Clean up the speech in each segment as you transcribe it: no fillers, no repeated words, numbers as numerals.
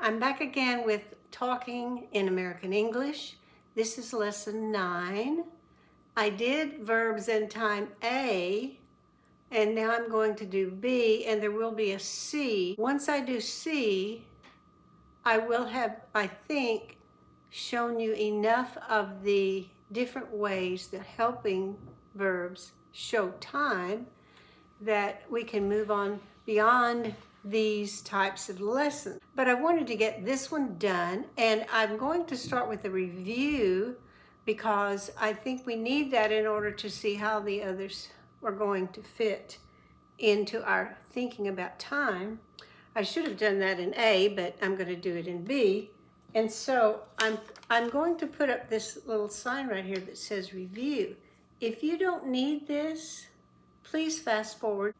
I'm back again with Talking in American English. This is lesson 9. I did verbs in time A, and now I'm going to do B, and there will be a C. Once I do C, I will have, I think, shown you enough of the different ways that helping verbs show time that we can move on beyond these types of lessons. But I wanted to get this one done, and I'm going to start with a review because I think we need that in order to see how the others are going to fit into our thinking about time. I should have done that in A, but I'm going to do it in B. And so I'm going to put up this little sign right here that says review. If you don't need this, please fast forward.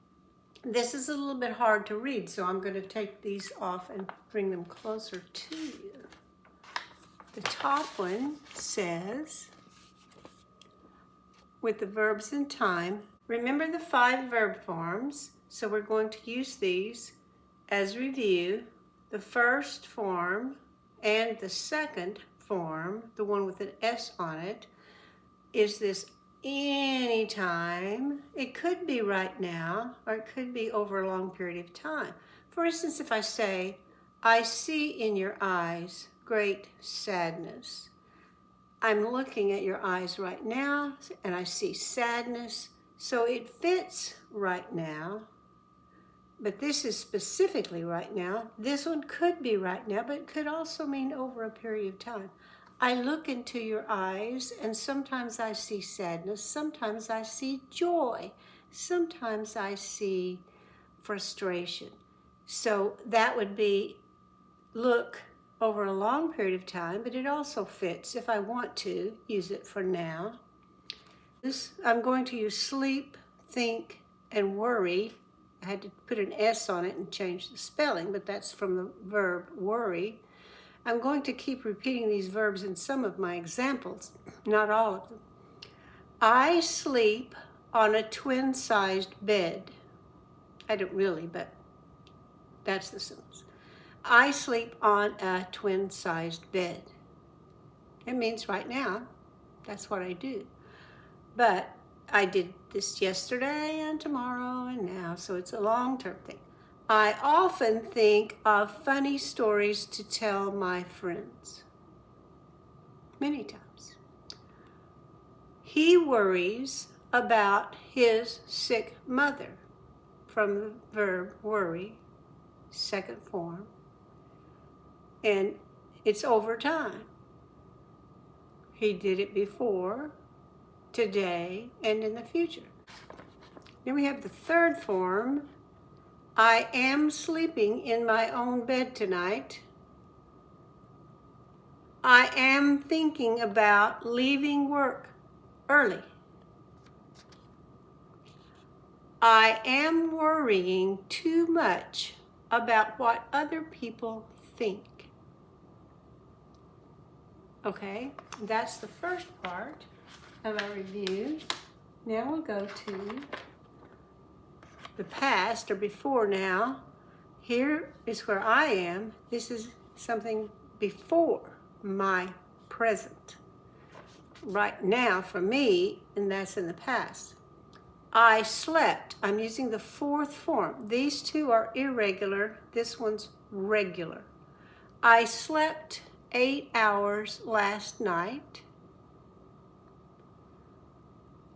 This is a little bit hard to read, so I'm going to take these off and bring them closer to you. The top one says, with the verbs in time, remember the 5 verb forms, so we're going to use these as review. The first form and the second form, the one with an S on it, is this anytime. It could be right now, or it could be over a long period of time. For instance, if I say, I see in your eyes great sadness. I'm looking at your eyes right now, and I see sadness, so it fits right now. But this is specifically right now. This one could be right now, but it could also mean over a period of time. I look into your eyes, and sometimes I see sadness, sometimes I see joy, sometimes I see frustration. So that would be look over a long period of time, but it also fits if I want to use it for now. I'm going to use sleep, think, and worry. I had to put an S on it and change the spelling, but that's from the verb worry. I'm going to keep repeating these verbs in some of my examples, not all of them. I sleep on a twin-sized bed. I don't really, but that's the sentence. I sleep on a twin-sized bed. It means right now. That's what I do. But I did this yesterday and tomorrow and now, so it's a long-term thing. I often think of funny stories to tell my friends. Many times. He worries about his sick mother, from the verb worry, second form. And it's over time. He did it before, today, and in the future. Then we have the third form. I am sleeping in my own bed tonight. I am thinking about leaving work early. I am worrying too much about what other people think. Okay, that's the first part of our review. Now we'll go to the past, or before now. Here is where I am. This is something before my present. Right now for me, and that's in the past. I slept. I'm using the fourth form. These two are irregular. This one's regular. I slept 8 hours last night.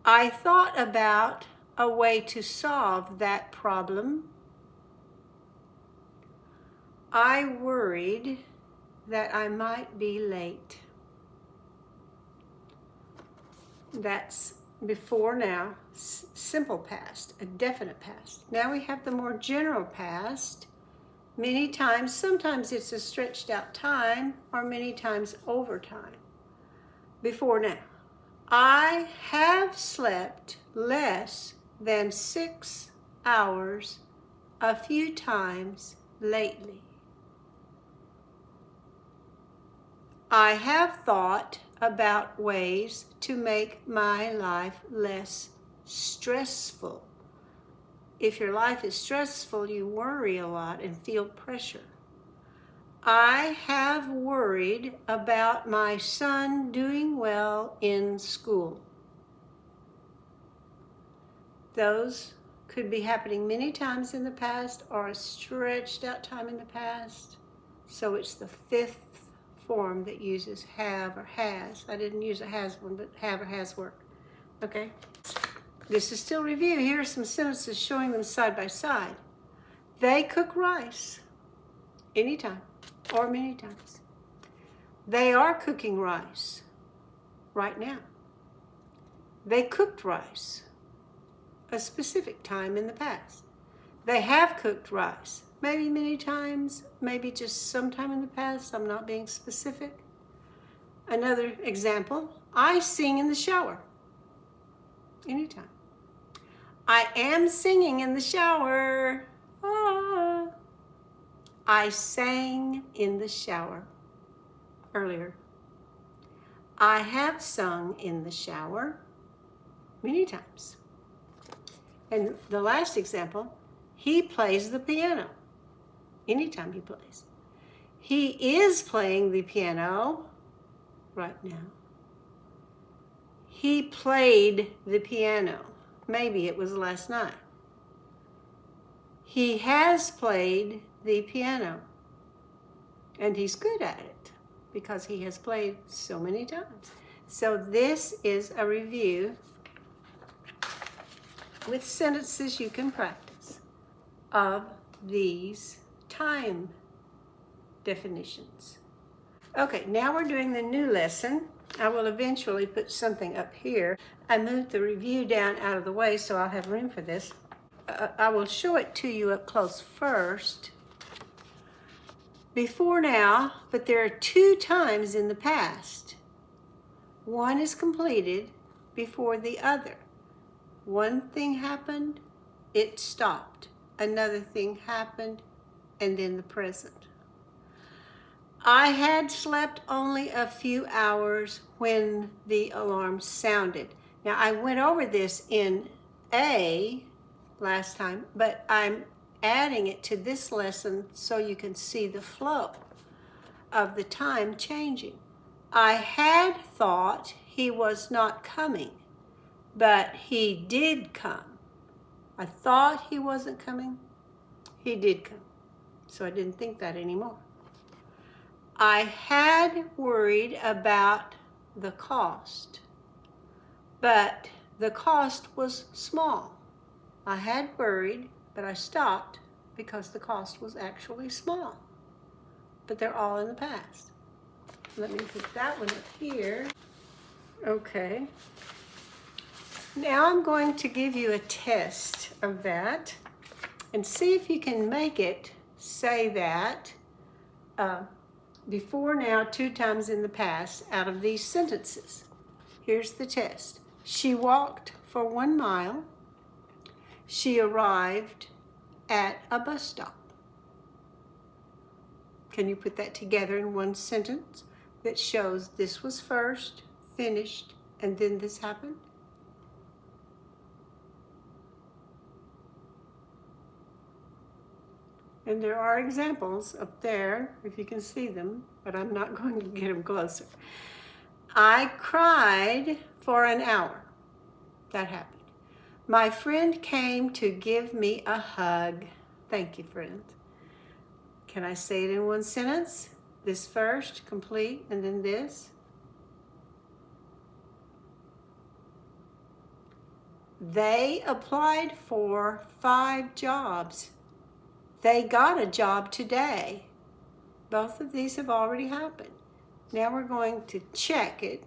I thought about a way to solve that problem. I worried that I might be late. That's before now, simple past, a definite past. Now we have the more general past. Many times, sometimes it's a stretched out time, or many times over time. Before now. I have slept less than 6 hours a few times lately. I have thought about ways to make my life less stressful. If your life is stressful, you worry a lot and feel pressure. I have worried about my son doing well in school. Those could be happening many times in the past or a stretched out time in the past. So it's the fifth form that uses have or has. I didn't use a has one, but have or has work. Okay? This is still review. Here are some sentences showing them side by side. They cook rice anytime or many times. They are cooking rice right now. They cooked rice a specific time in the past. They have cooked rice, maybe many times, maybe just sometime in the past. I'm not being specific. Another example, I sing in the shower anytime. I am singing in the shower. Ah. I sang in the shower earlier. I have sung in the shower many times. And the last example, he plays the piano anytime he plays. He is playing the piano right now. He played the piano. Maybe it was last night. He has played the piano. And he's good at it because he has played so many times. So this is a review with sentences you can practice of these time definitions. Okay, now we're doing the new lesson. I will eventually put something up here. I moved the review down out of the way so I'll have room for this. I will show it to you up close first. Before now, but there are two times in the past. One is completed before the other. One thing happened, it stopped. Another thing happened, and then the present. I had slept only a few hours when the alarm sounded. Now, I went over this in A last time, but I'm adding it to this lesson so you can see the flow of the time changing. I had thought he was not coming, but he did come. I thought he wasn't coming. He did come. So I didn't think that anymore. I had worried about the cost, but the cost was small. I had worried, but I stopped because the cost was actually small. But they're all in the past. Let me put that one up here. Okay. Now I'm going to give you a test of that and see if you can make it say that before now, two times in the past out of these sentences. Here's the test. She walked for 1 mile. She arrived at a bus stop. Can you put that together in one sentence that shows this was first, finished, and then this happened? And there are examples up there, if you can see them, but I'm not going to get them closer. I cried for an hour. That happened. My friend came to give me a hug. Thank you, friend. Can I say it in one sentence? This first, complete, and then this. They applied for 5 jobs. They got a job today. Both of these have already happened. Now we're going to check it.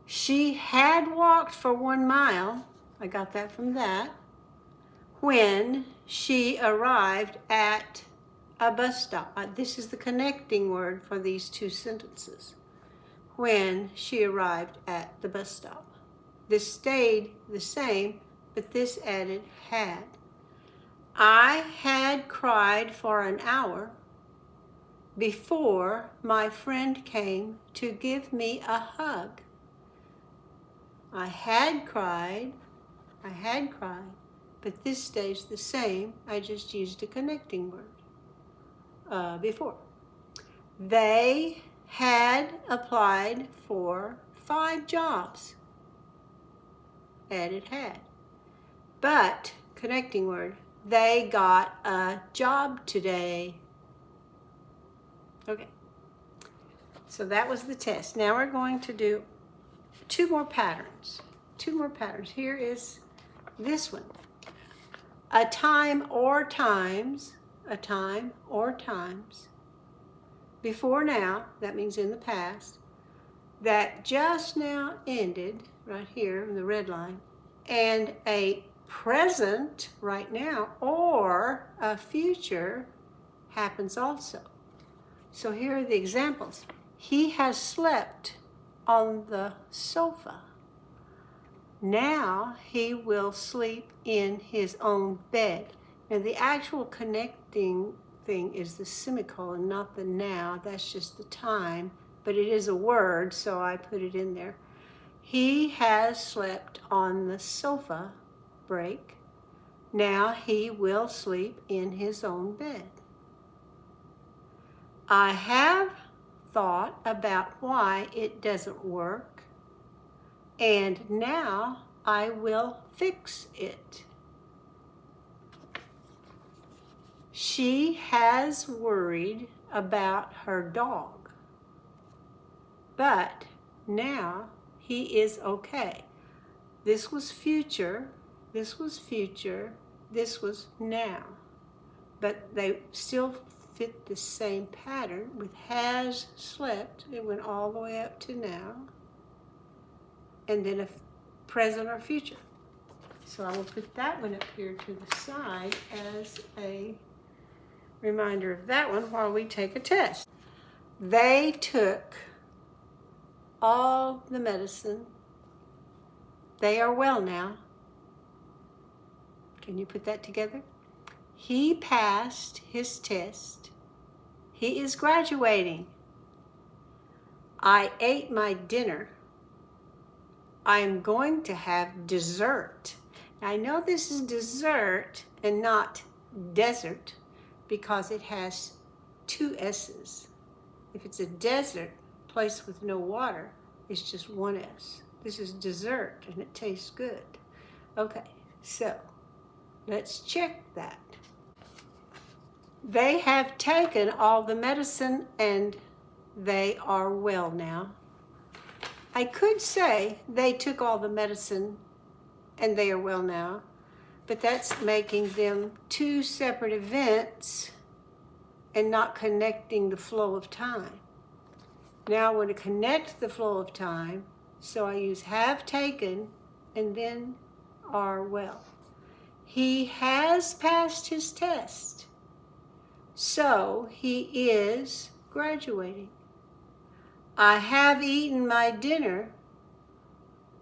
She had walked for 1 mile. I got that from that. When she arrived at a bus stop. This is the connecting word for these two sentences. When she arrived at the bus stop. This stayed the same, but this added had. I had cried for an hour before my friend came to give me a hug. I had cried, but this stays the same. I just used a connecting word. before. They had applied for 5 jobs. Added had. But, connecting word, they got a job today. Okay. So that was the test. Now we're going to do 2 more patterns. 2 more patterns. Here is this one. A time or times. A time or times. Before now, that means in the past, that just now ended, right here in the red line, and a present, right now, or a future happens also. So here are the examples. He has slept on the sofa. Now he will sleep in his own bed. Now the actual connecting thing is the semicolon, not the now. That's just the time, but it is a word, so I put it in there. He has slept on the sofa, break. Now he will sleep in his own bed. I have thought about why it doesn't work, and now I will fix it. She has worried about her dog, but now he is okay. This was future, this was future, this was now, but they still fit the same pattern with has slept. It went all the way up to now, and then a present or future. So I will put that one up here to the side as a reminder of that one while we take a test. They took all the medicine. They are well now. Can you put that together? He passed his test. He is graduating. I ate my dinner. I am going to have dessert. Now, I know this is dessert and not desert because it has 2 S's. If it's a desert place with no water, it's just 1 S. This is dessert and it tastes good. Okay, so let's check that. They have taken all the medicine and they are well now. I could say they took all the medicine and they are well now, but that's making them 2 separate events and not connecting the flow of time. Now I want to connect the flow of time, so I use have taken and then are well. He has passed his test, so he is graduating. I have eaten my dinner,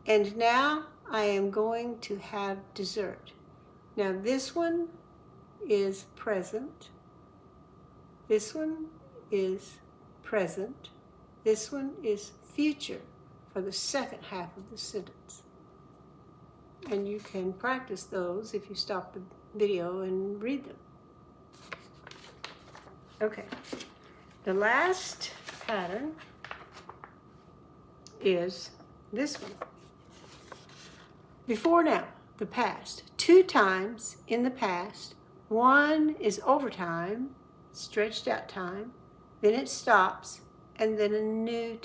and now I am going to have dessert. Now this one is present. This one is present. This one is future for the second half of the sentence. And you can practice those if you stop the video and read them. Okay, the last pattern is this one. Before now, the past. 2 times in the past. 1 is overtime, stretched out time. Then it stops, and then a new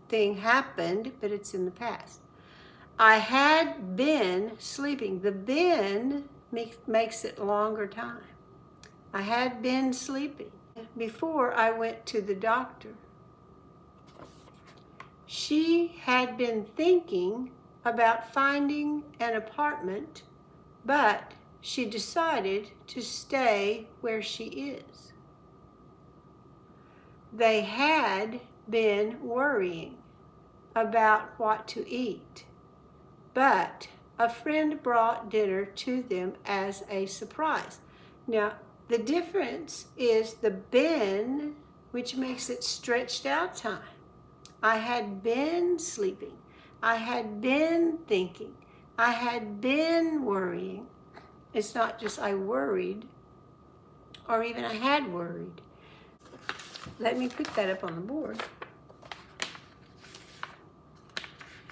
thing happened, but it's in the past. I had been sleeping. The been makes it longer time. I had been sleeping before I went to the doctor. She had been thinking about finding an apartment, but she decided to stay where she is. They had been worrying about what to eat, but a friend brought dinner to them as a surprise. Now, the difference is the been, which makes it stretched out time. I had been sleeping. I had been thinking. I had been worrying. It's not just I worried, or even I had worried. let me put that up on the board.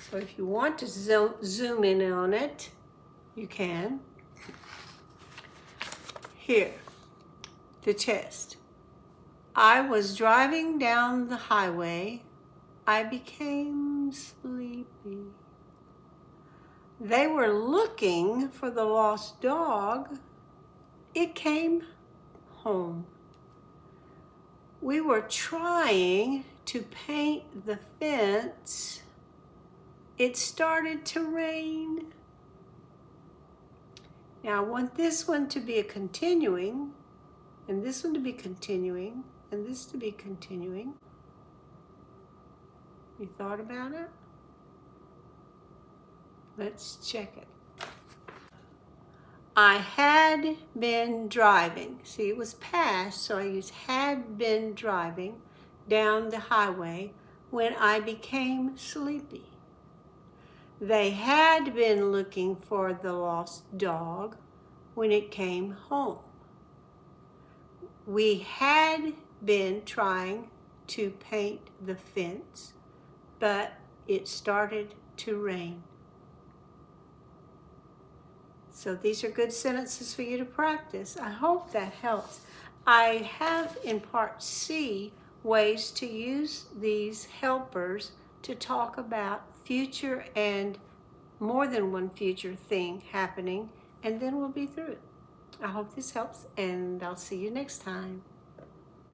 So if you want to zoom in on it, you can. Here, the test. I was driving down the highway. I became sleepy. They were looking for the lost dog. It came home. We were trying to paint the fence. It started to rain. Now I want this one to be a continuing, and this one to be continuing, and this to be continuing. You thought about it? Let's check it. I had been driving. See, it was past, so I used had been driving down the highway when I became sleepy. They had been looking for the lost dog when it came home. We had been trying to paint the fence, but it started to rain. So these are good sentences for you to practice. I hope that helps. I have in part C ways to use these helpers to talk about future and more than one future thing happening, and then we'll be through it. I hope this helps, and I'll see you next time.